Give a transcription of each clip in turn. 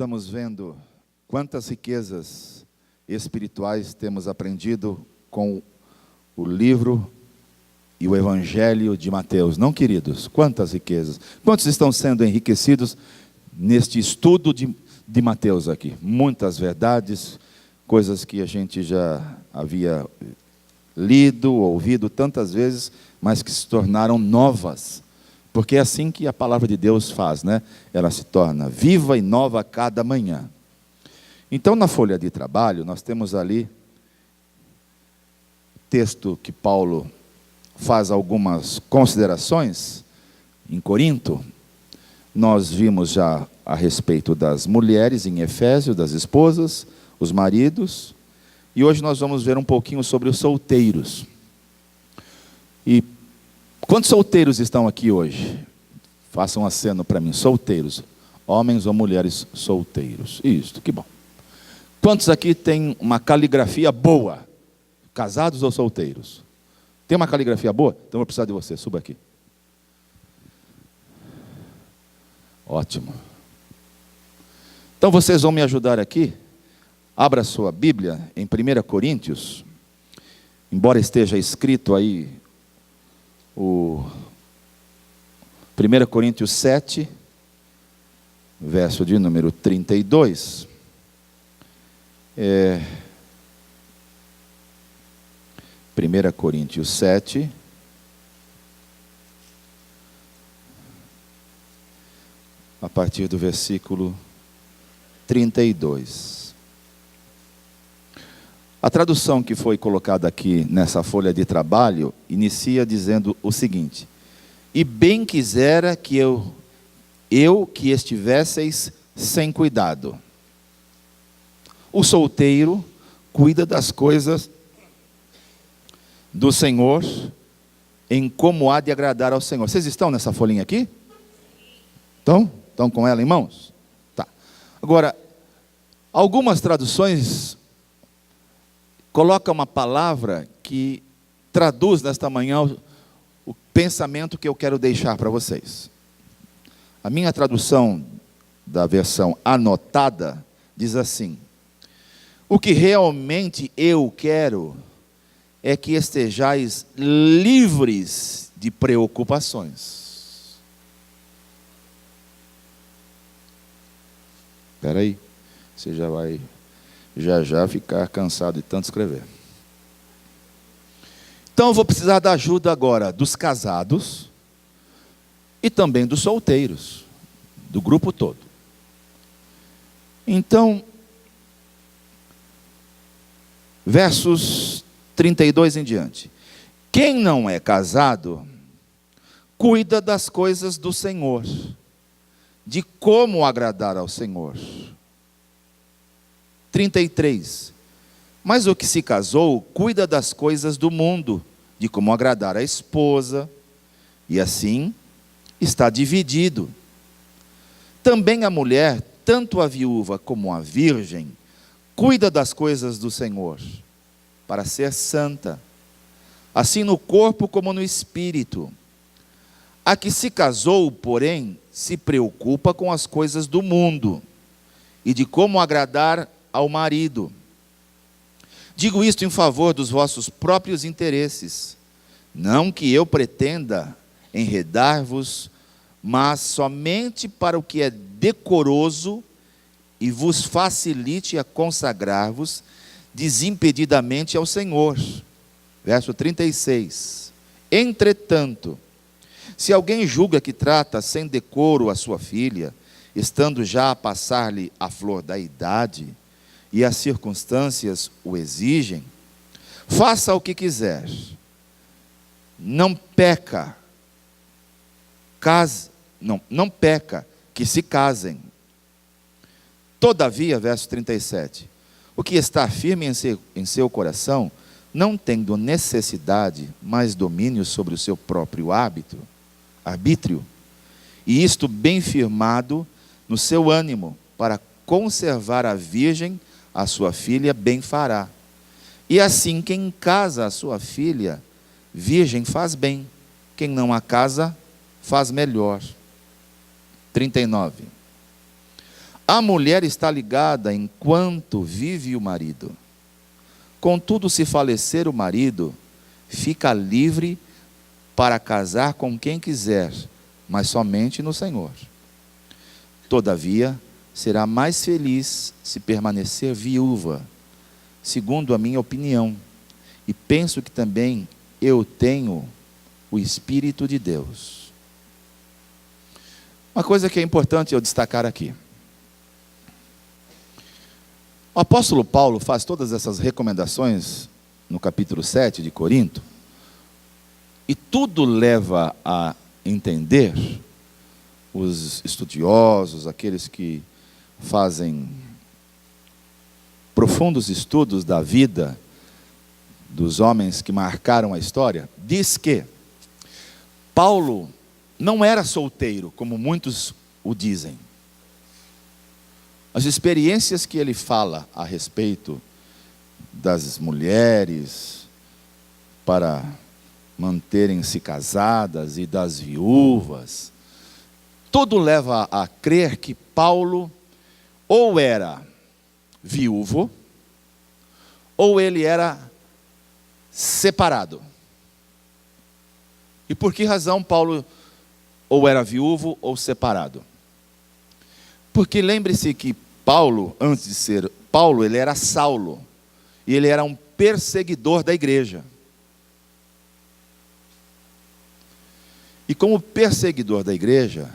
estamos vendo quantas riquezas espirituais temos aprendido com o livro e o Evangelho de Mateus. Não, queridos? Quantas riquezas. Quantos estão sendo enriquecidos neste estudo de Mateus aqui? Muitas verdades, coisas que a gente já havia lido, ouvido tantas vezes, mas que se tornaram novas. Porque é assim que a palavra de Deus faz, né? Ela se torna viva e nova a cada manhã. Então, na folha de trabalho, nós temos ali texto que Paulo faz algumas considerações em Corinto. Nós vimos já a respeito das mulheres em Efésios, das esposas, os maridos, e hoje nós vamos ver um pouquinho sobre os solteiros. E quantos solteiros estão aqui hoje? Façam um aceno para mim, solteiros, homens ou mulheres solteiros. Isso, que bom. Quantos aqui têm uma caligrafia boa? Casados ou solteiros? Tem uma caligrafia boa? Então eu vou precisar de você, suba aqui. Ótimo. Então vocês vão me ajudar aqui. Abra sua Bíblia em 1 Coríntios. Embora esteja escrito aí o 1 Coríntios 7, verso de número 32. 1 Coríntios 7, a partir do versículo 32. A tradução que foi colocada aqui nessa folha de trabalho inicia dizendo o seguinte: e bem quisera que eu que estivesseis sem cuidado. O solteiro cuida das coisas do Senhor, em como há de agradar ao Senhor. Vocês estão nessa folhinha aqui? Estão com ela em mãos? Tá. Agora, algumas traduções colocam uma palavra que traduz nesta manhã o pensamento que eu quero deixar para vocês. A minha tradução da versão anotada diz assim: o que realmente eu quero é que estejais livres de preocupações. Espera aí, você já vai já ficar cansado de tanto escrever. Então eu vou precisar da ajuda agora dos casados e também dos solteiros, do grupo todo. Então, versos 32 em diante. Quem não é casado, cuida das coisas do Senhor, de como agradar ao Senhor. 33. Mas o que se casou, cuida das coisas do mundo, de como agradar a esposa, e assim está dividido. Também a mulher, tanto a viúva como a virgem, cuida das coisas do Senhor, para ser santa, assim no corpo como no espírito. A que se casou, porém, se preocupa com as coisas do mundo, e de como agradar ao marido. Digo isto em favor dos vossos próprios interesses, não que eu pretenda enredar-vos, mas somente para o que é decoroso e vos facilite a consagrar-vos desimpedidamente ao Senhor. Verso 36. Entretanto, se alguém julga que trata sem decoro a sua filha, estando já a passar-lhe a flor da idade, e as circunstâncias o exigem, faça o que quiser. Não peca. Não peca que se casem. Todavia, verso 37, o que está firme em seu coração, não tendo necessidade, mas domínio sobre o seu próprio arbítrio, e isto bem firmado no seu ânimo, para conservar a virgem, a sua filha bem fará. E assim, quem casa a sua filha virgem faz bem, quem não a casa faz melhor. 39. A mulher está ligada enquanto vive o marido. Contudo, se falecer o marido, fica livre para casar com quem quiser, mas somente no Senhor. Todavia, será mais feliz se permanecer viúva, segundo a minha opinião, e penso que também eu tenho o Espírito de Deus. Uma coisa que é importante eu destacar aqui. O apóstolo Paulo faz todas essas recomendações no capítulo 7 de Corinto, e tudo leva a entender, os estudiosos, aqueles que fazem profundos estudos da vida dos homens que marcaram a história, diz que Paulo não era solteiro, como muitos o dizem. As experiências que ele fala a respeito das mulheres para manterem-se casadas e das viúvas, tudo leva a crer que Paulo ou era viúvo, ou ele era separado. E por que razão Paulo ou era viúvo ou separado? Porque lembre-se que Paulo, antes de ser Paulo, ele era Saulo, e ele era um perseguidor da igreja. E como perseguidor da igreja,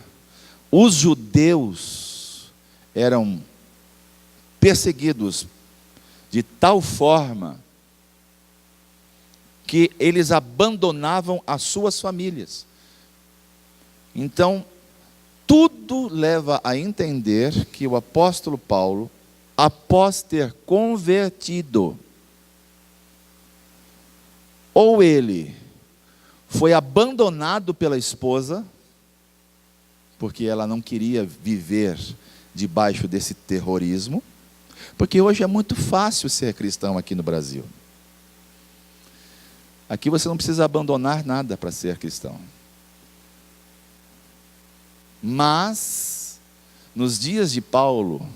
os judeus eram perseguidos de tal forma que eles abandonavam as suas famílias. Então, tudo leva a entender que o apóstolo Paulo, após ter convertido, ou ele foi abandonado pela esposa, porque ela não queria viver debaixo desse terrorismo, porque hoje é muito fácil ser cristão aqui no Brasil. Aqui você não precisa abandonar nada para ser cristão. Mas, nos dias de Paulo,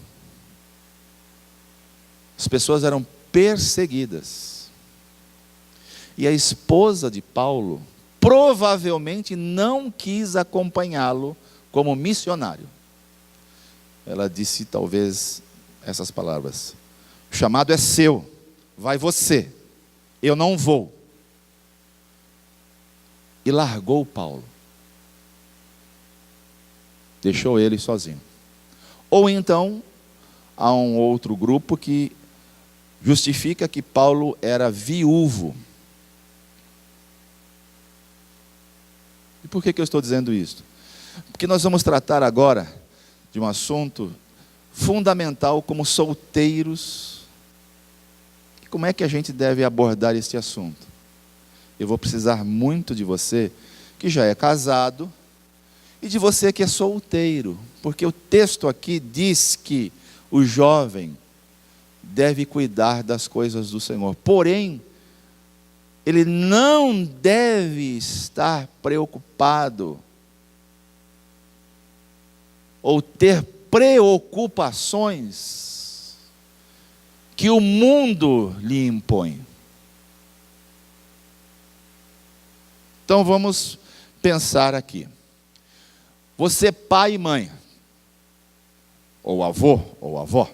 as pessoas eram perseguidas. E a esposa de Paulo provavelmente não quis acompanhá-lo como missionário. Ela disse talvez essas palavras: o chamado é seu, vai você, eu não vou. E largou Paulo. Deixou ele sozinho. Ou então, há um outro grupo que justifica que Paulo era viúvo. E por que eu estou dizendo isso? Porque nós vamos tratar agora de um assunto fundamental como solteiros. E como é que a gente deve abordar este assunto? Eu vou precisar muito de você que já é casado e de você que é solteiro, porque o texto aqui diz que o jovem deve cuidar das coisas do Senhor. Porém, ele não deve estar preocupado ou ter preocupações que o mundo lhe impõe. Então vamos pensar aqui. Você, pai e mãe, ou avô ou avó,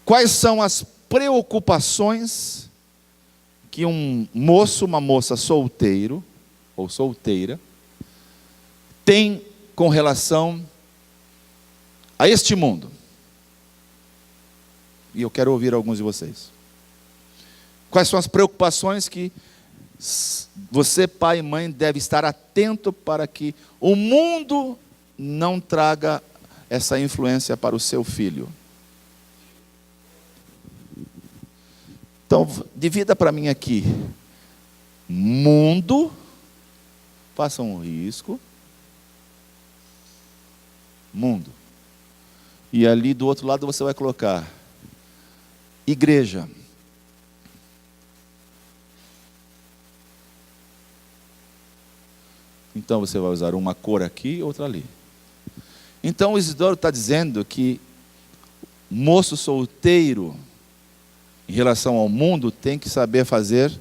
quais são as preocupações que um moço, uma moça solteiro ou solteira tem com relação a este mundo? E eu quero ouvir alguns de vocês. Quais são as preocupações que você, pai e mãe, deve estar atento para que o mundo não traga essa influência para o seu filho? Então, divida para mim aqui. Mundo, faça um risco. Mundo. E ali do outro lado você vai colocar igreja. Então você vai usar uma cor aqui e outra ali. Então o Isidoro está dizendo que moço solteiro, em relação ao mundo, tem que saber fazer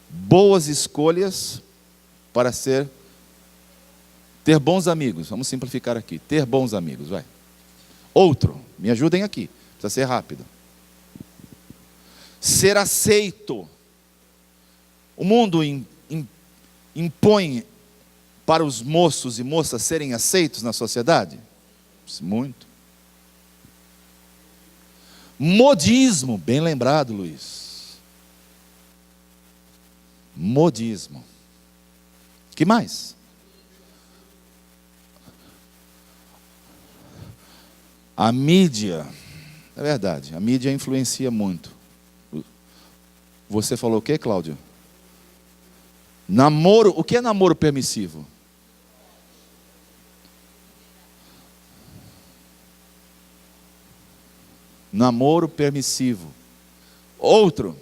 boas escolhas para ter bons amigos. Vamos simplificar aqui, ter bons amigos, vai. Outro, me ajudem aqui, precisa ser rápido. Ser aceito. O mundo impõe para os moços e moças serem aceitos na sociedade? Muito. Modismo, bem lembrado, Luiz. Modismo. Que mais? A mídia, é verdade, a mídia influencia muito. Você falou o quê, Cláudio? Namoro, o que é namoro permissivo? Namoro permissivo. Outro,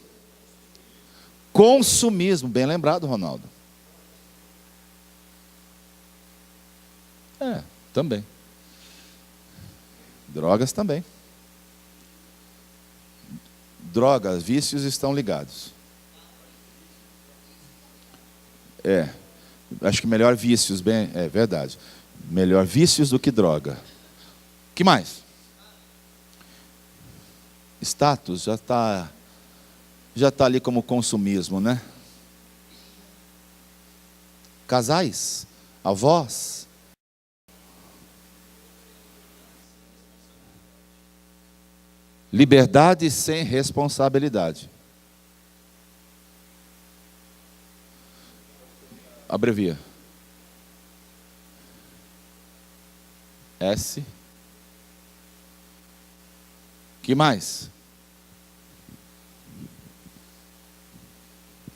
consumismo, bem lembrado, Ronaldo. Também. Drogas também. Drogas, vícios estão ligados. Acho que melhor vícios, é verdade. Melhor vícios do que droga. Que mais? Status já está ali como consumismo, né? Casais, avós. Liberdade sem responsabilidade. Abrevia. S. Que mais?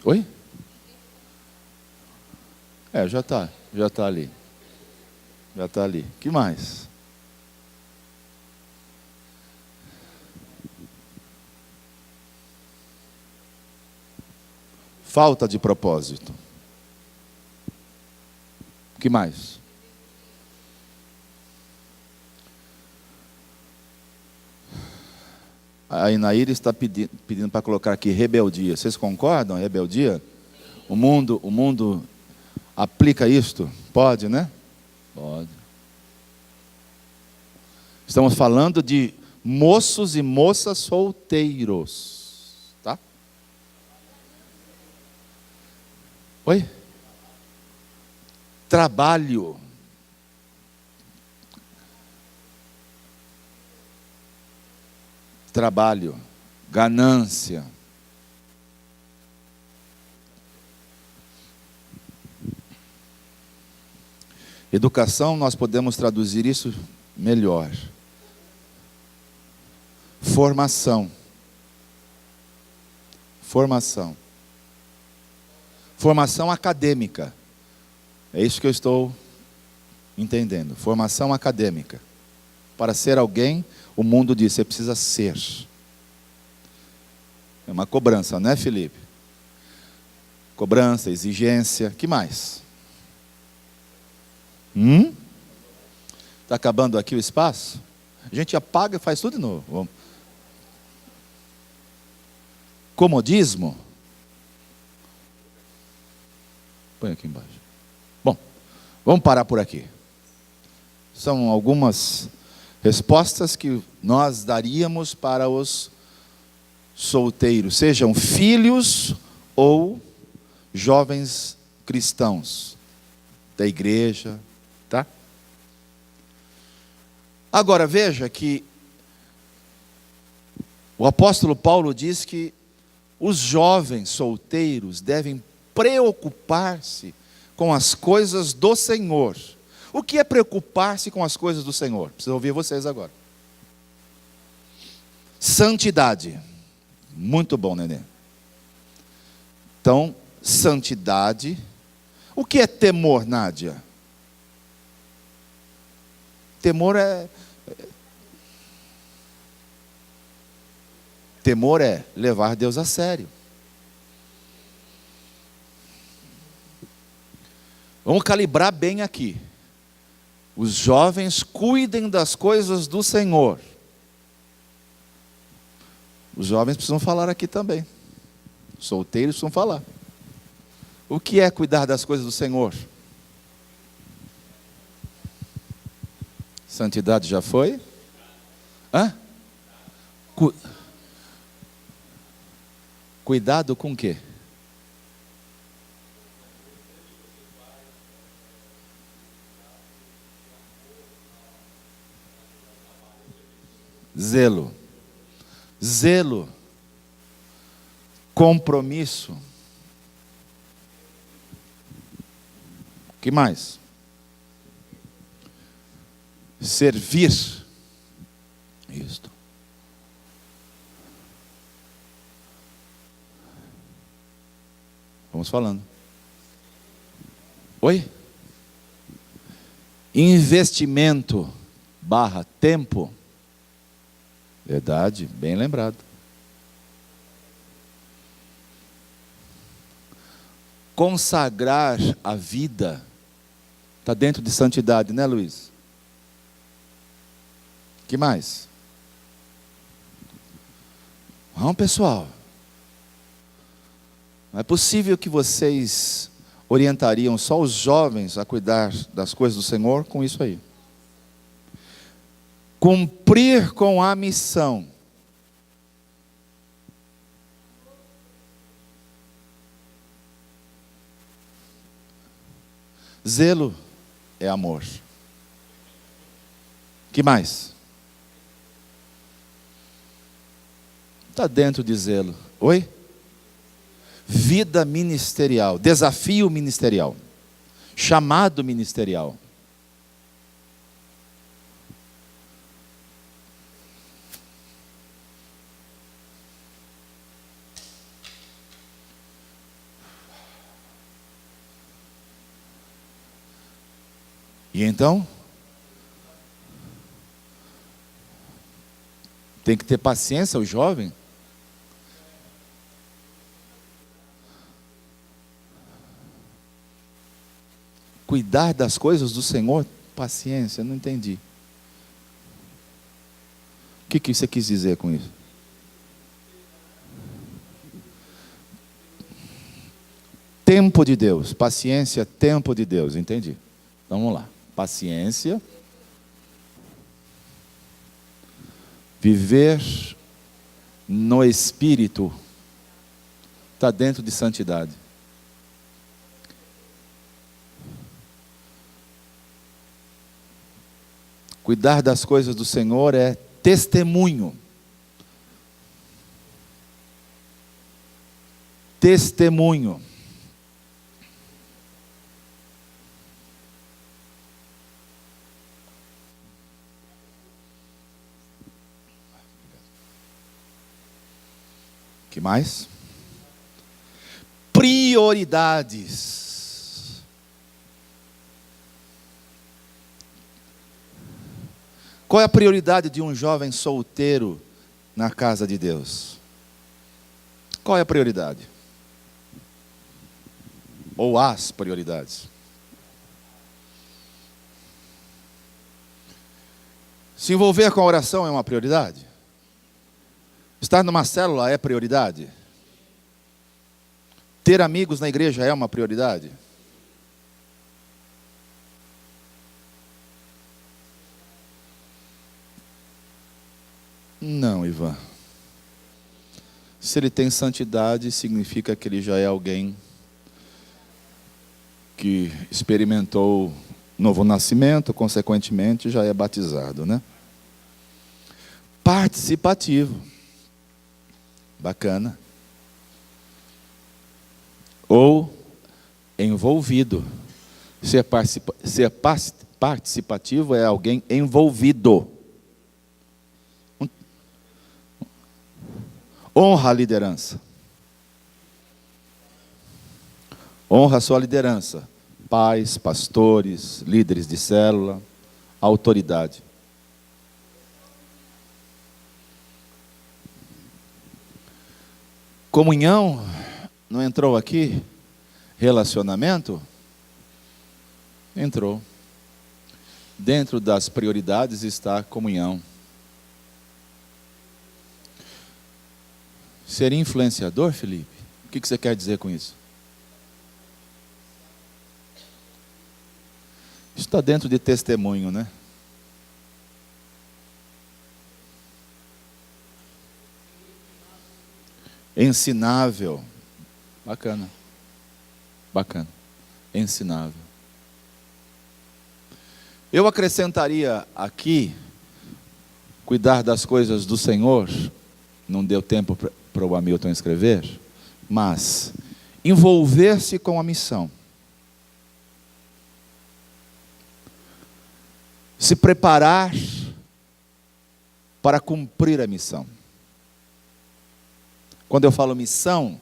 Oi? Já está ali. Já está ali. Que mais? Falta de propósito. Que mais? A Inaíra está pedindo para colocar aqui rebeldia. Vocês concordam? Rebeldia? O mundo aplica isto? Pode, né? Pode. Estamos falando de moços e moças solteiros. Tá? Oi? Trabalho. Trabalho, ganância. Educação, nós podemos traduzir isso melhor. Formação. Formação. Formação acadêmica. É isso que eu estou entendendo. Formação acadêmica. Para ser alguém, o mundo diz, você precisa ser. É uma cobrança, não é, Felipe? Cobrança, exigência, que mais? Está acabando aqui o espaço? A gente apaga e faz tudo de novo. Vamos. Comodismo? Põe aqui embaixo. Bom, vamos parar por aqui. São algumas respostas que nós daríamos para os solteiros, sejam filhos ou jovens cristãos da igreja, tá? Agora veja que o apóstolo Paulo diz que os jovens solteiros devem preocupar-se com as coisas do Senhor. O que é preocupar-se com as coisas do Senhor? Preciso ouvir vocês agora. Santidade. Muito bom, nenê. Então, santidade. O que é temor, Nádia? Temor é levar Deus a sério. Vamos calibrar bem aqui. Os jovens cuidem das coisas do Senhor. Os jovens precisam falar aqui também. Os solteiros precisam falar. O que é cuidar das coisas do Senhor? Santidade já foi? Hã? Cuidado com o quê? Zelo. Zelo. Compromisso. O que mais? Servir. Isto. Vamos falando. Oi? Investimento / tempo. Verdade, bem lembrado. Consagrar a vida. Está dentro de santidade, né, Luiz? O que mais? Vamos, pessoal. Não é possível que vocês orientariam só os jovens a cuidar das coisas do Senhor com isso aí. Cumprir com a missão. Zelo é amor. Que mais? Está dentro de zelo. Oi? Vida ministerial, desafio ministerial, chamado ministerial. E então, tem que ter paciência o jovem. Cuidar das coisas do Senhor, paciência, não entendi. O que você quis dizer com isso? Tempo de Deus, paciência, tempo de Deus, entendi. Então, vamos lá. Paciência, viver no Espírito, está dentro de santidade. Cuidar das coisas do Senhor é testemunho. Testemunho. Que mais? Prioridades. Qual é a prioridade de um jovem solteiro na casa de Deus? Qual é a prioridade? Ou as prioridades? Se envolver com a oração é uma prioridade? Estar numa célula é prioridade? Ter amigos na igreja é uma prioridade? Não, Ivan. Se ele tem santidade, significa que ele já é alguém que experimentou novo nascimento, consequentemente já é batizado, né? Participativo. Bacana. Ou envolvido. Ser participativo é alguém envolvido. Honra a liderança. Honra a sua liderança. Pais, pastores, líderes de célula, autoridade. Comunhão, não entrou aqui? Relacionamento? Entrou. dentro das prioridades está a comunhão. Ser influenciador, Felipe? O que você quer dizer com isso? Isso está dentro de testemunho, né? Ensinável. Bacana. Bacana. Ensinável. Eu acrescentaria aqui, cuidar das coisas do Senhor. Não deu tempo para o Hamilton escrever, mas envolver-se com a missão. Se preparar para cumprir a missão. Quando eu falo missão,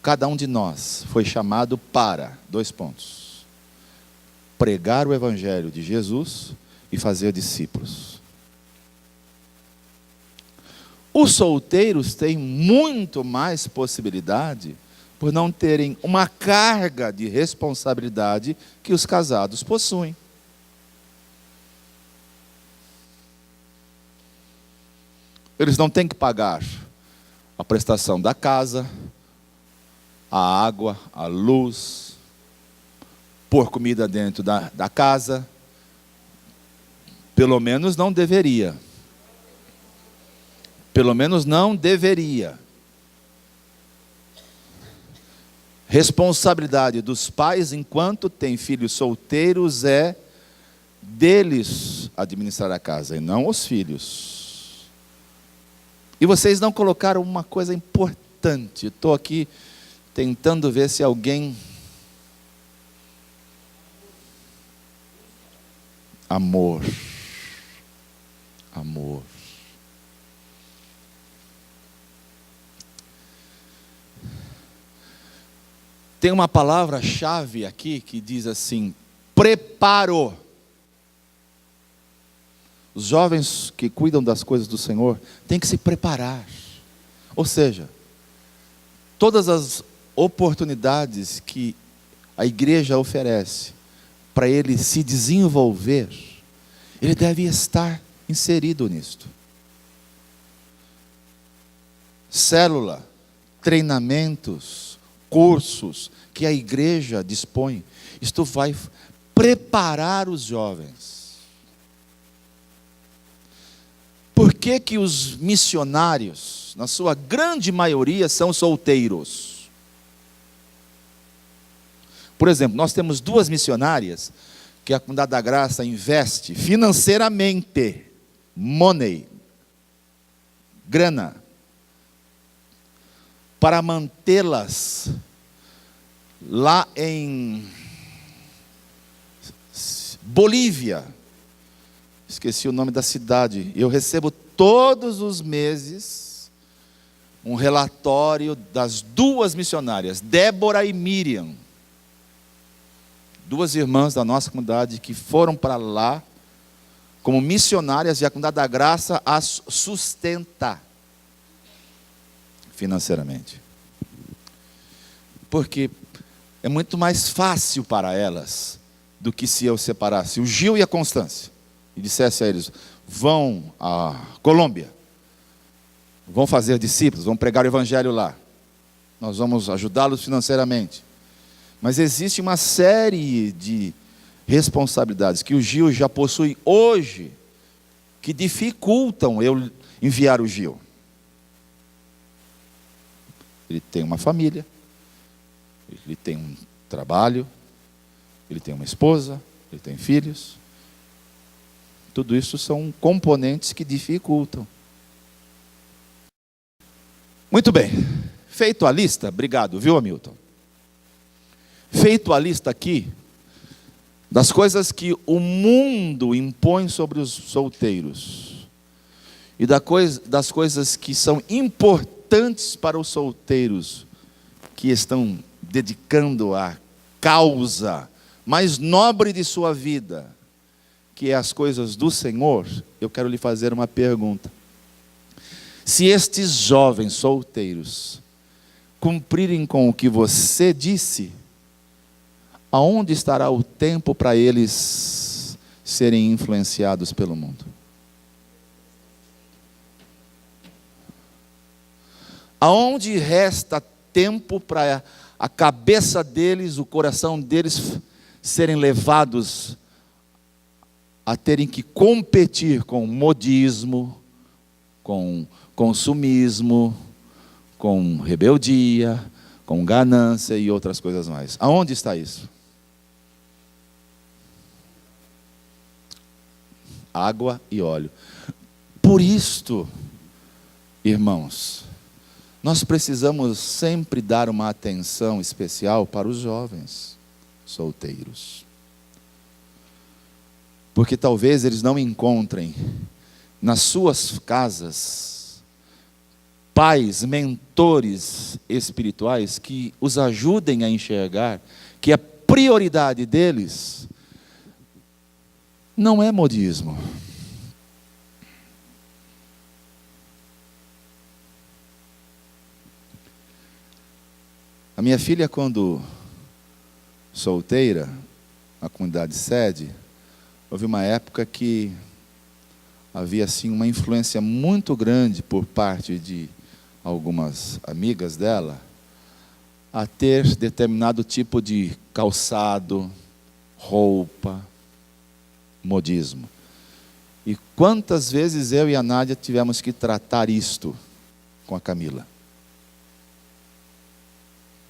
cada um de nós foi chamado para, 2 pontos, pregar o Evangelho de Jesus e fazer discípulos. Os solteiros têm muito mais possibilidade por não terem uma carga de responsabilidade que os casados possuem. Eles não têm que pagar a prestação da casa, a água, a luz, pôr comida dentro da casa. Pelo menos não deveria. Pelo menos não deveria. Responsabilidade dos pais, enquanto têm filhos solteiros, é deles administrar a casa, e não os filhos. E vocês não colocaram uma coisa importante. Estou aqui tentando ver se alguém... Amor. Amor. Tem uma palavra-chave aqui que diz assim: preparo. Os jovens que cuidam das coisas do Senhor têm que se preparar. Ou seja, todas as oportunidades que a igreja oferece para ele se desenvolver, ele deve estar inserido nisto. Célula, treinamentos, cursos que a igreja dispõe, isto vai preparar os jovens. Por que que os missionários, na sua grande maioria, são solteiros? Por exemplo, nós temos 2 missionárias que a Comunidade da Graça investe financeiramente, money, grana, para mantê-las lá em Bolívia. Esqueci o nome da cidade. Eu recebo todos os meses um relatório das 2 missionárias, Débora e Miriam, 2 irmãs da nossa comunidade que foram para lá como missionárias, e a Comunidade da Graça as sustenta financeiramente. Porque é muito mais fácil para elas do que se eu separasse o Gil e a Constância e dissesse a eles: vão à Colômbia, vão fazer discípulos, vão pregar o Evangelho lá, nós vamos ajudá-los financeiramente. Mas existe uma série de responsabilidades que o Gil já possui hoje, que dificultam eu enviar o Gil. Ele tem uma família, ele tem um trabalho, ele tem uma esposa, ele tem filhos. Tudo isso são componentes que dificultam. Muito bem. Feito a lista, obrigado, viu, Hamilton? Feito a lista aqui das coisas que o mundo impõe sobre os solteiros e das coisas que são importantes para os solteiros que estão dedicando a causa mais nobre de sua vida, que é as coisas do Senhor, eu quero lhe fazer uma pergunta. Se estes jovens solteiros cumprirem com o que você disse, aonde estará o tempo para eles serem influenciados pelo mundo? Aonde resta tempo para a cabeça deles, o coração deles serem levados a terem que competir com modismo, com consumismo, com rebeldia, com ganância e outras coisas mais? Aonde está isso? Água e óleo. Por isto, irmãos, nós precisamos sempre dar uma atenção especial para os jovens solteiros. Porque talvez eles não encontrem nas suas casas pais, mentores espirituais que os ajudem a enxergar que a prioridade deles não é modismo. A minha filha, quando solteira, na comunidade sede, houve uma época que havia assim uma influência muito grande por parte de algumas amigas dela a ter determinado tipo de calçado, roupa, modismo. E quantas vezes eu e a Nádia tivemos que tratar isto com a Camila?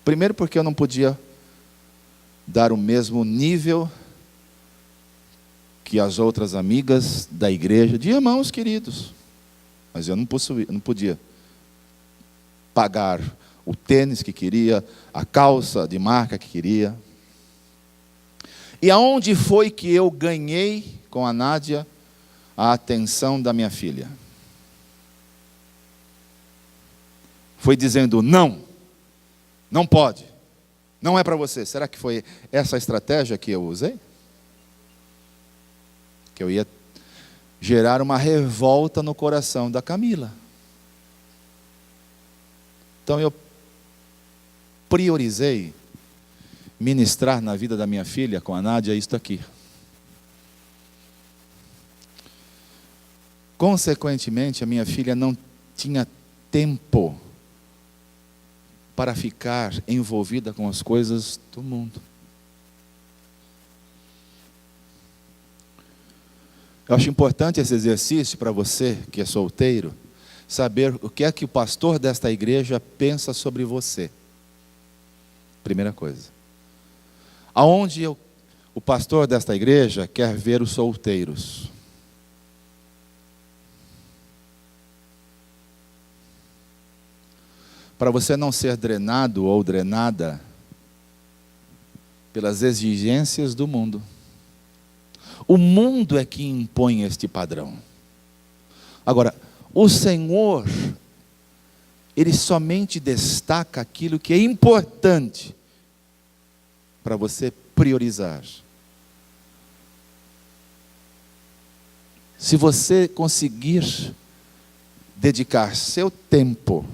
Primeiro porque eu não podia dar o mesmo nível que as outras amigas da igreja, de irmãos queridos. Mas eu não podia pagar o tênis que queria, a calça de marca que queria. E aonde foi que eu ganhei com a Nádia a atenção da minha filha? Foi dizendo não. Não pode. Não é para você. Será que foi essa a estratégia que eu usei? Que eu ia gerar uma revolta no coração da Camila. Então eu priorizei ministrar na vida da minha filha, com a Nádia, isto aqui. Consequentemente, a minha filha não tinha tempo para ficar envolvida com as coisas do mundo. Eu acho importante esse exercício para você que é solteiro, saber o que é que o pastor desta igreja pensa sobre você. Primeira coisa. Aonde o pastor desta igreja quer ver os solteiros? Para você não ser drenado ou drenada pelas exigências do mundo. O mundo é que impõe este padrão. Agora, o Senhor, Ele somente destaca aquilo que é importante para você priorizar. Se você conseguir dedicar seu tempo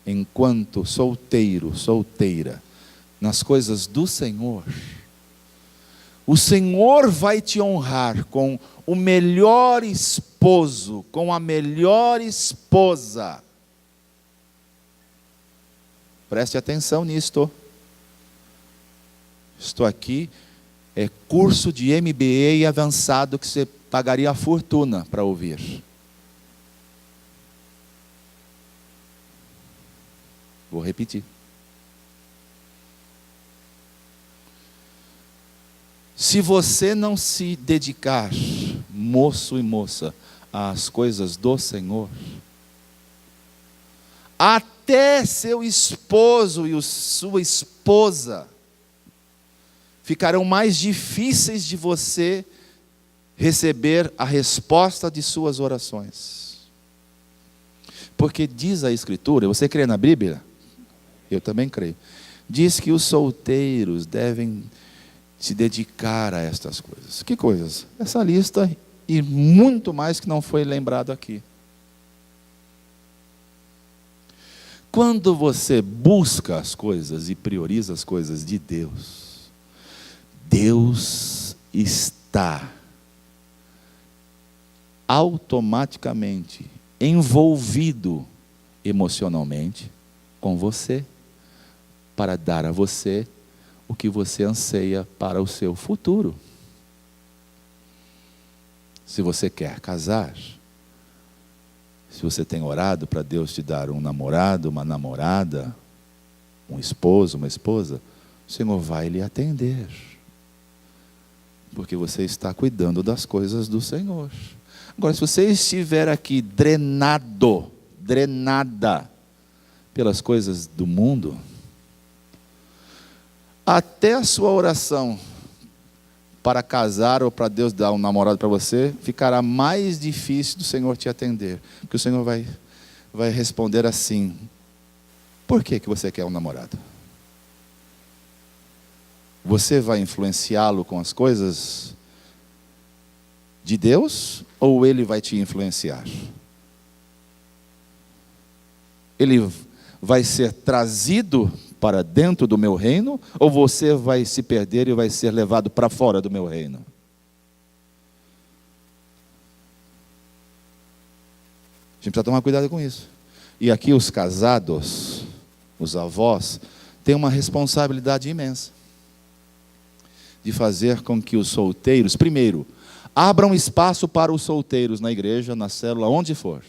enquanto solteiro, solteira, nas coisas do Senhor, o Senhor vai te honrar com o melhor esposo, com a melhor esposa. Preste atenção nisto. Estou aqui, é curso de MBA avançado que você pagaria a fortuna para ouvir. Vou repetir. Se você não se dedicar, moço e moça, às coisas do Senhor, até seu esposo e sua esposa ficarão mais difíceis de você receber a resposta de suas orações. Porque diz a Escritura, você crê na Bíblia? Eu também creio. Diz que os solteiros devem se dedicar a estas coisas. Que coisas? Essa lista e muito mais que não foi lembrado aqui. Quando você busca as coisas e prioriza as coisas de Deus, Deus está automaticamente envolvido emocionalmente com você, para dar a você o que você anseia para o seu futuro. Se você quer casar, se você tem orado para Deus te dar um namorado, uma namorada, um esposo, uma esposa, o Senhor vai lhe atender, porque você está cuidando das coisas do Senhor. Agora, se você estiver aqui drenada pelas coisas do mundo, até a sua oração para casar ou para Deus dar um namorado para você, ficará mais difícil do Senhor te atender. Porque o Senhor vai responder assim: por que você quer um namorado? Você vai influenciá-lo com as coisas de Deus ou ele vai te influenciar? Ele vai ser trazido para dentro do meu reino, ou você vai se perder e vai ser levado para fora do meu reino? A gente precisa tomar cuidado com isso. E aqui os casados, os avós, têm uma responsabilidade imensa de fazer com que os solteiros, primeiro, abram espaço para os solteiros na igreja, na célula, onde for.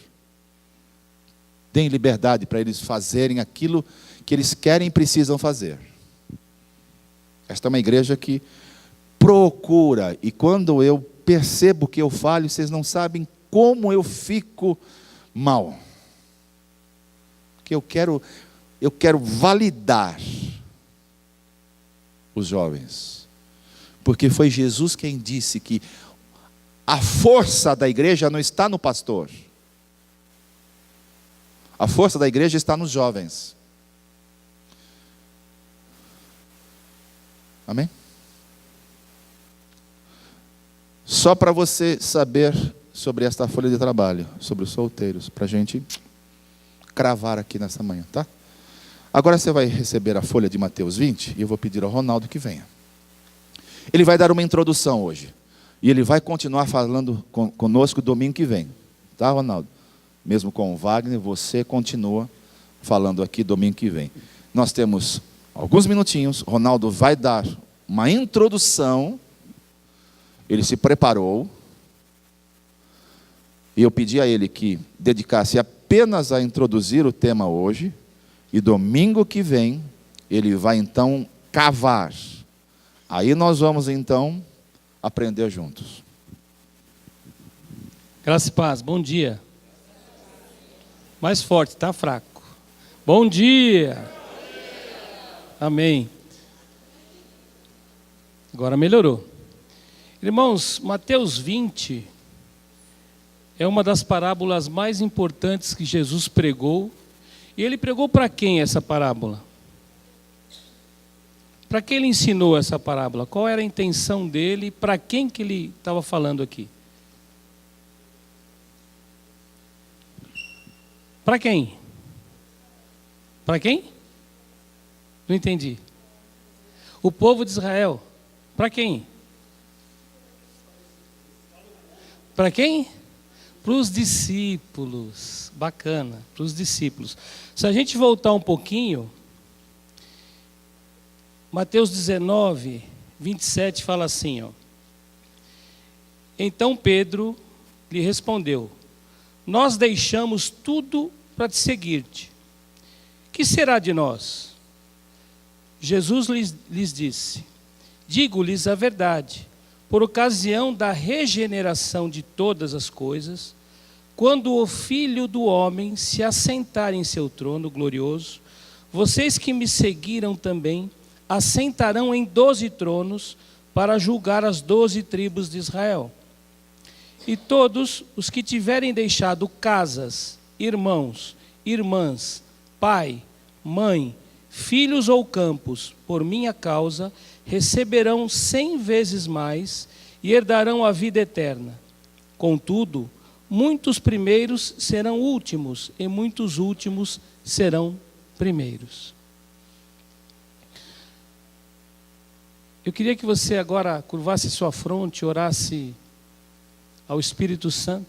Deem liberdade para eles fazerem aquilo que eles querem e precisam fazer. Esta é uma igreja que procura, e quando eu percebo que eu falho, vocês não sabem como eu fico mal. Porque eu quero validar os jovens. Porque foi Jesus quem disse que a força da igreja não está no pastor. A força da igreja está nos jovens. Amém? Só para você saber sobre esta folha de trabalho, sobre os solteiros, para a gente cravar aqui nessa manhã, tá? Agora você vai receber a folha de Mateus 20 e eu vou pedir ao Ronaldo que venha. Ele vai dar uma introdução hoje. E ele vai continuar falando conosco domingo que vem. Tá, Ronaldo? Mesmo com o Wagner, você continua falando aqui domingo que vem. Nós temos alguns minutinhos, Ronaldo vai dar uma introdução, ele se preparou, e eu pedi a ele que dedicasse apenas a introduzir o tema hoje, e domingo que vem, ele vai então cavar. Aí nós vamos então aprender juntos. Graça e paz, bom dia. Mais forte, está fraco. Bom dia. Amém. Agora melhorou. Irmãos, Mateus 20 é uma das parábolas mais importantes que Jesus pregou. E ele pregou para quem essa parábola? Para que ele ensinou essa parábola? Qual era a intenção dele? Para quem que ele estava falando aqui? Para quem? Para quem? Não entendi. O povo de Israel. Para quem? Para quem? Para os discípulos. Bacana, para os discípulos. Se a gente voltar um pouquinho, Mateus 19, 27 fala assim, ó. Então Pedro lhe respondeu: nós deixamos tudo para te seguir-te. Que será de nós? Jesus lhes disse: digo-lhes a verdade, por ocasião da regeneração de todas as coisas, quando o Filho do Homem se assentar em seu trono glorioso, vocês que me seguiram também assentarão em 12 tronos para julgar as 12 tribos de Israel. E todos os que tiverem deixado casas, irmãos, irmãs, pai, mãe, filhos ou campos, por minha causa, receberão 100 vezes mais e herdarão a vida eterna. Contudo, muitos primeiros serão últimos e muitos últimos serão primeiros. Eu queria que você agora curvasse sua fronte, orasse ao Espírito Santo.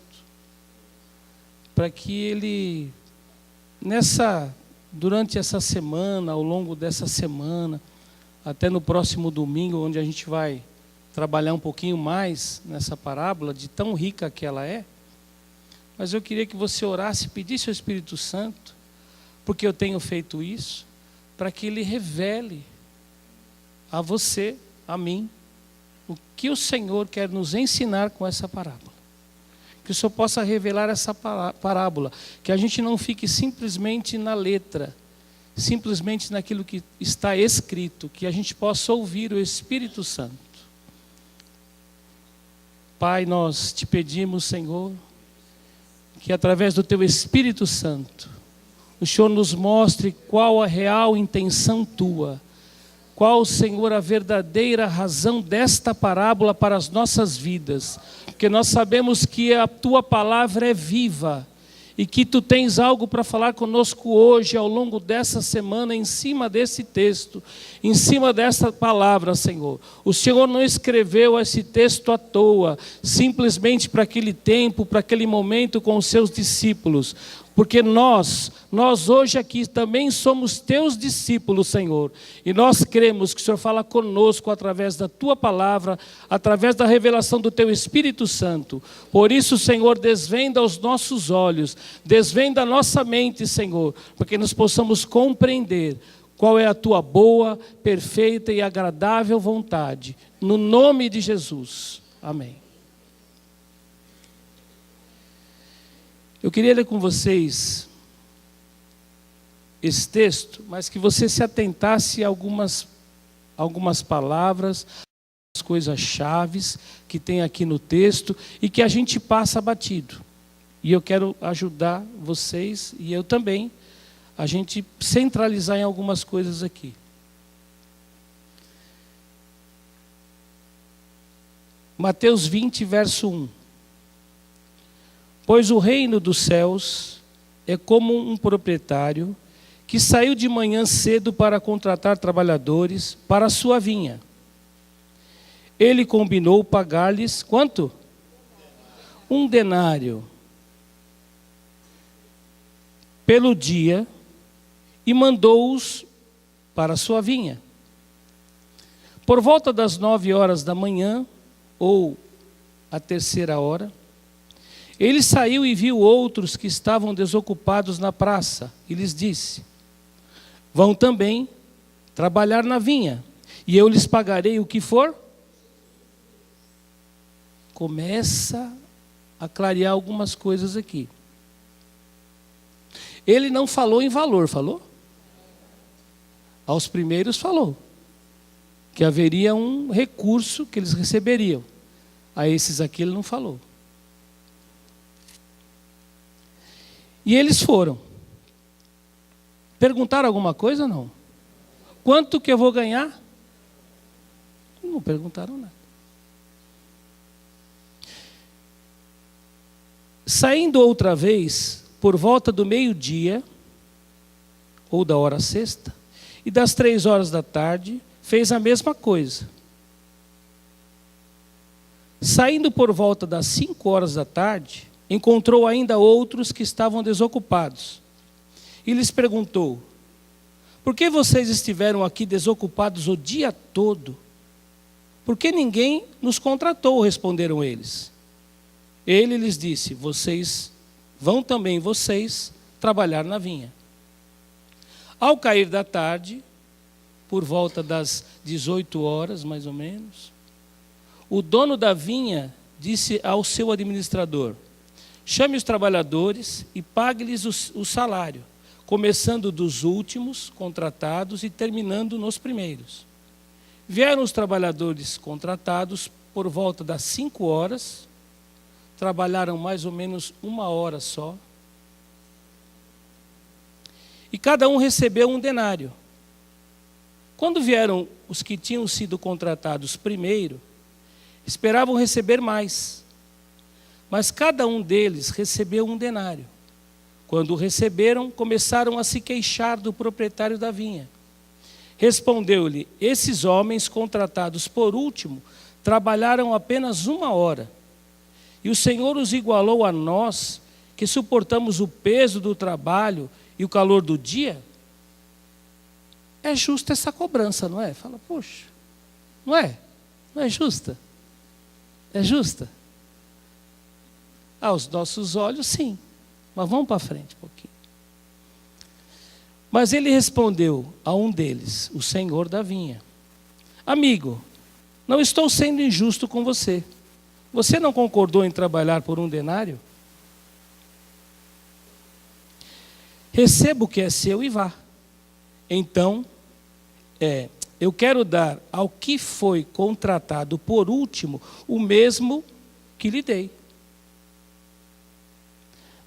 para que ele, durante essa semana, ao longo dessa semana, até no próximo domingo, onde a gente vai trabalhar um pouquinho mais nessa parábola, de tão rica que ela é, mas eu queria que você orasse e pedisse ao Espírito Santo, porque eu tenho feito isso, para que ele revele a você, a mim, o que o Senhor quer nos ensinar com essa parábola. Que o Senhor possa revelar essa parábola, que a gente não fique simplesmente na letra, simplesmente naquilo que está escrito, que a gente possa ouvir o Espírito Santo. Pai, nós te pedimos, Senhor, que através do teu Espírito Santo, o Senhor nos mostre qual a real intenção tua, qual, Senhor, a verdadeira razão desta parábola para as nossas vidas, porque nós sabemos que a tua palavra é viva, e que tu tens algo para falar conosco hoje, ao longo dessa semana, em cima desse texto, em cima dessa palavra, Senhor. O Senhor não escreveu esse texto à toa, simplesmente para aquele tempo, para aquele momento com os seus discípulos, porque nós hoje aqui também somos teus discípulos, Senhor, e nós cremos que o Senhor fala conosco através da tua palavra, através da revelação do teu Espírito Santo. Por isso, Senhor, desvenda os nossos olhos, desvenda a nossa mente, Senhor, para que nós possamos compreender qual é a tua boa, perfeita e agradável vontade, no nome de Jesus. Amém. Eu queria ler com vocês esse texto, mas que você se atentasse a algumas palavras, as coisas chaves que tem aqui no texto e que a gente passa batido. E eu quero ajudar vocês, e eu também, a gente centralizar em algumas coisas aqui. Mateus 20, verso 1. Pois o reino dos céus é como um proprietário que saiu de manhã cedo para contratar trabalhadores para a sua vinha. Ele combinou pagar-lhes quanto? 1 denário pelo dia e mandou-os para a sua vinha. Por volta das 9 horas da manhã, ou a terceira hora, ele saiu e viu outros que estavam desocupados na praça e lhes disse: vão também trabalhar na vinha, e eu lhes pagarei o que for. Começa a clarear algumas coisas aqui. Ele não falou em valor, falou? Aos primeiros falou que haveria um recurso que eles receberiam. A esses aqui ele não falou. E eles foram. Perguntaram alguma coisa ou não? Quanto que eu vou ganhar? Não perguntaram nada. Saindo outra vez, por volta do meio-dia, ou da hora sexta, e das 3 horas da tarde, fez a mesma coisa. Saindo por volta das 5 horas da tarde, encontrou ainda outros que estavam desocupados. E lhes perguntou: por que vocês estiveram aqui desocupados o dia todo? Por que ninguém nos contratou? Responderam eles. Ele lhes disse: vão também vocês trabalhar na vinha. Ao cair da tarde, por volta das 18 horas, mais ou menos, o dono da vinha disse ao seu administrador: chame os trabalhadores e pague-lhes o salário, começando dos últimos contratados e terminando nos primeiros. Vieram os trabalhadores contratados por volta das 5 horas, trabalharam mais ou menos 1 hora só, e cada um recebeu 1 denário. Quando vieram os que tinham sido contratados primeiro, esperavam receber mais, mas cada um deles recebeu 1 denário. Quando o receberam, começaram a se queixar do proprietário da vinha. Respondeu-lhe: esses homens contratados por último trabalharam apenas 1 hora, e o Senhor os igualou a nós, que suportamos o peso do trabalho e o calor do dia, é justa essa cobrança, não é? Fala, poxa, não é? Não é justa? É justa? Aos nossos olhos, sim. Mas vamos para frente um pouquinho. Mas ele respondeu a um deles, o senhor da vinha: amigo, não estou sendo injusto com você. Você não concordou em trabalhar por 1 denário? Receba o que é seu e vá. Então, eu quero dar ao que foi contratado por último o mesmo que lhe dei.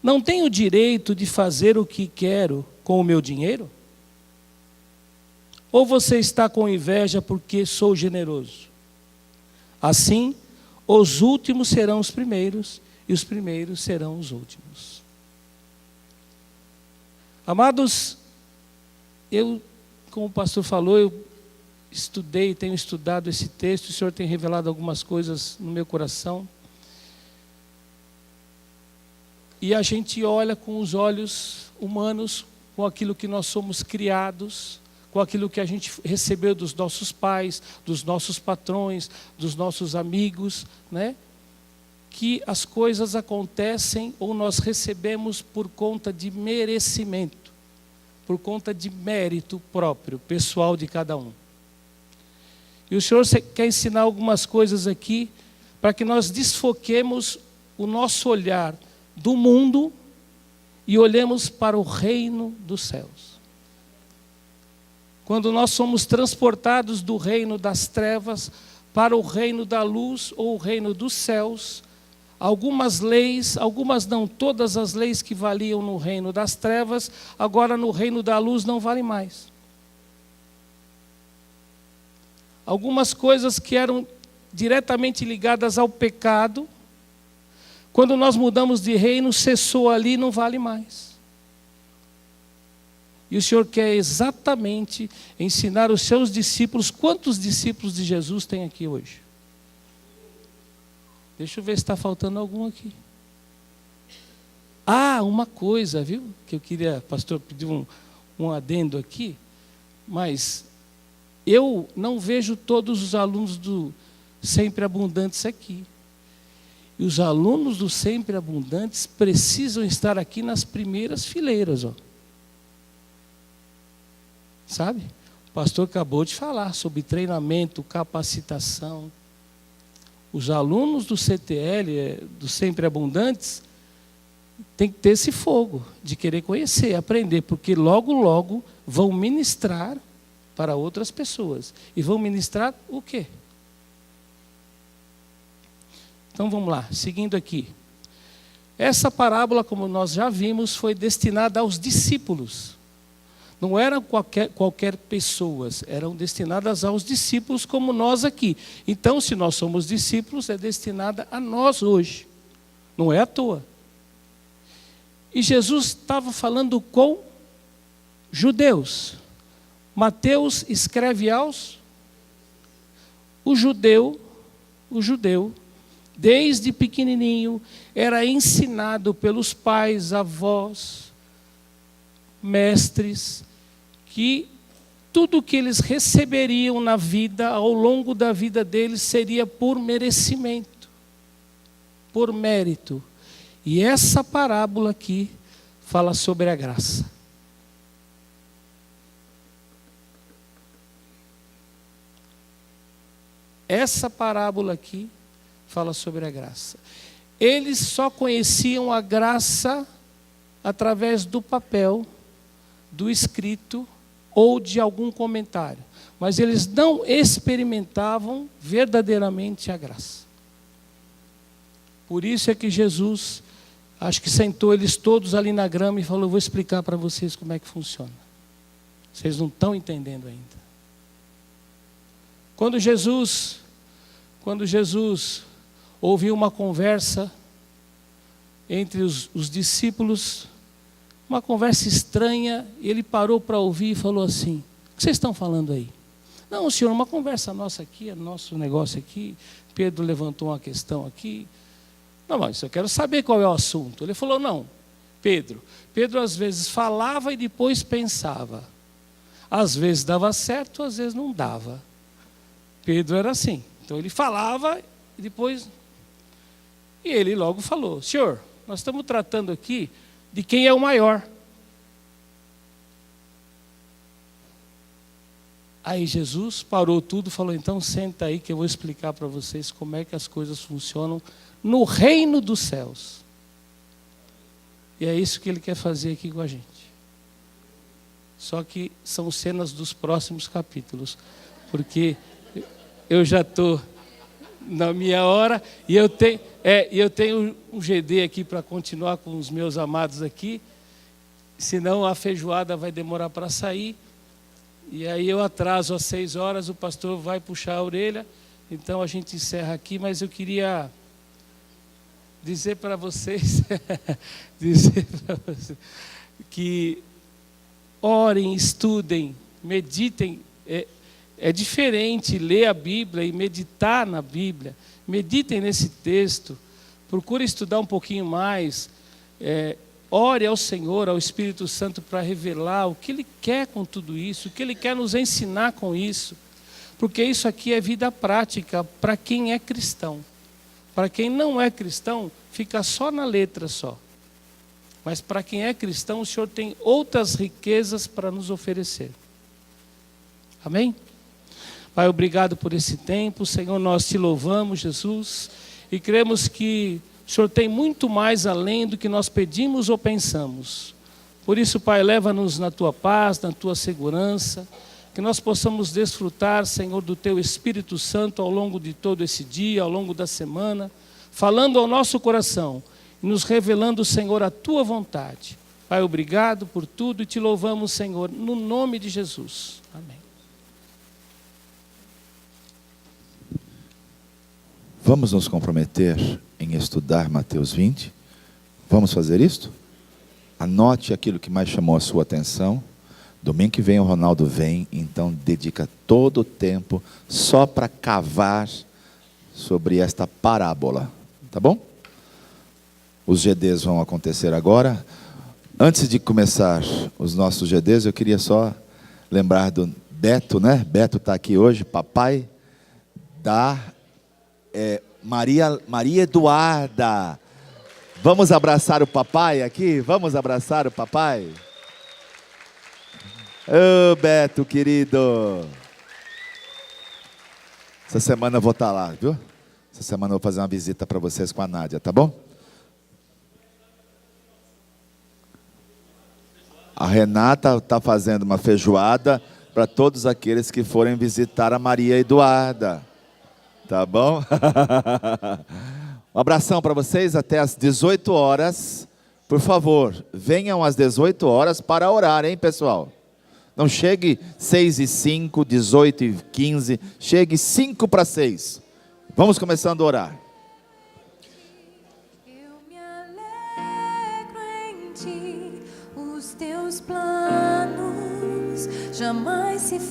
Não tenho o direito de fazer o que quero com o meu dinheiro? Ou você está com inveja porque sou generoso? Assim, os últimos serão os primeiros e os primeiros serão os últimos. Amados, como o pastor falou, eu tenho estudado esse texto, o Senhor tem revelado algumas coisas no meu coração. E a gente olha com os olhos humanos, com aquilo que nós somos criados, com aquilo que a gente recebeu dos nossos pais, dos nossos patrões, dos nossos amigos, né? Que as coisas acontecem ou nós recebemos por conta de merecimento, por conta de mérito próprio, pessoal de cada um. E o Senhor quer ensinar algumas coisas aqui para que nós desfoquemos o nosso olhar do mundo e olhemos para o reino dos céus. Quando nós somos transportados do reino das trevas para o reino da luz ou o reino dos céus, algumas leis, algumas não, todas as leis que valiam no reino das trevas, agora no reino da luz não valem mais. Algumas coisas que eram diretamente ligadas ao pecado, quando nós mudamos de reino, cessou ali, não vale mais. E o Senhor quer exatamente ensinar os seus discípulos. Quantos discípulos de Jesus tem aqui hoje? Deixa eu ver se está faltando algum aqui. Ah, uma coisa, viu? Que eu queria, pastor, pedir um adendo aqui. Mas eu não vejo todos os alunos do Sempre Abundantes aqui. E os alunos do Sempre Abundantes precisam estar aqui nas primeiras fileiras, ó. Sabe? O pastor acabou de falar sobre treinamento, capacitação. Os alunos do CTL, do Sempre Abundantes, tem que ter esse fogo de querer conhecer, aprender, porque logo, logo vão ministrar para outras pessoas. E vão ministrar o quê? Então vamos lá, seguindo aqui. Essa parábola, como nós já vimos, foi destinada aos discípulos. Não eram qualquer pessoas, eram destinadas aos discípulos como nós aqui. Então, se nós somos discípulos, é destinada a nós hoje. Não é à toa. E Jesus estava falando com judeus. Mateus escreve aos o judeu, desde pequenininho, era ensinado pelos pais, avós, mestres, que tudo que eles receberiam na vida, ao longo da vida deles, seria por merecimento, por mérito. E essa parábola aqui fala sobre a graça. Essa parábola aqui fala sobre a graça. Eles só conheciam a graça através do papel, do escrito ou de algum comentário. Mas eles não experimentavam verdadeiramente a graça. Por isso é que Jesus, acho que sentou eles todos ali na grama e falou: eu vou explicar para vocês como é que funciona. Vocês não estão entendendo ainda. Quando Jesus ouviu uma conversa entre os discípulos, uma conversa estranha, ele parou para ouvir e falou assim: o que vocês estão falando aí? Não, senhor, uma conversa nossa aqui, é nosso negócio aqui. Pedro levantou uma questão aqui. Não, mas eu quero saber qual é o assunto. Ele falou: não, Pedro. Pedro às vezes falava e depois pensava. Às vezes dava certo, às vezes não dava. Pedro era assim. Então ele falava e depois... E ele logo falou: Senhor, nós estamos tratando aqui de quem é o maior. Aí Jesus parou tudo e falou: então senta aí que eu vou explicar para vocês como é que as coisas funcionam no reino dos céus. E é isso que ele quer fazer aqui com a gente. Só que são cenas dos próximos capítulos, porque eu já estou na minha hora e eu tenho um GD aqui para continuar com os meus amados aqui, senão a feijoada vai demorar para sair. E aí eu atraso às 6 horas, o pastor vai puxar a orelha, então a gente encerra aqui, mas eu queria dizer para vocês, que orem, estudem, meditem. É diferente ler a Bíblia e meditar na Bíblia. Meditem nesse texto, procure estudar um pouquinho mais, ore ao Senhor, ao Espírito Santo para revelar o que Ele quer com tudo isso, o que Ele quer nos ensinar com isso, porque isso aqui é vida prática para quem é cristão. Para quem não é cristão, fica só na letra só. Mas para quem é cristão, o Senhor tem outras riquezas para nos oferecer. Amém? Pai, obrigado por esse tempo. Senhor, nós te louvamos, Jesus, e cremos que o Senhor tem muito mais além do que nós pedimos ou pensamos. Por isso, Pai, leva-nos na Tua paz, na Tua segurança, que nós possamos desfrutar, Senhor, do Teu Espírito Santo ao longo de todo esse dia, ao longo da semana, falando ao nosso coração e nos revelando, Senhor, a Tua vontade. Pai, obrigado por tudo e te louvamos, Senhor, no nome de Jesus. Amém. Vamos nos comprometer em estudar Mateus 20? Vamos fazer isto? Anote aquilo que mais chamou a sua atenção. Domingo que vem o Ronaldo vem, então dedica todo o tempo só para cavar sobre esta parábola, tá bom? Os GDs vão acontecer agora. Antes de começar os nossos GDs, eu queria só lembrar do Beto, né? Beto está aqui hoje, papai da Maria Eduarda. Vamos abraçar o papai aqui? Vamos abraçar o papai? Ô, Beto, querido. Essa semana eu vou estar lá, viu? Essa semana eu vou fazer uma visita para vocês com a Nádia, tá bom? A Renata está fazendo uma feijoada para todos aqueles que forem visitar a Maria Eduarda. Tá bom? Um abração para vocês até às 18 horas. Por favor, venham às 18 horas para orar, hein, pessoal? Não chegue 6h05, 18h15, chegue 5:06. Vamos começando a orar. Eu me alegro em ti, os teus planos jamais se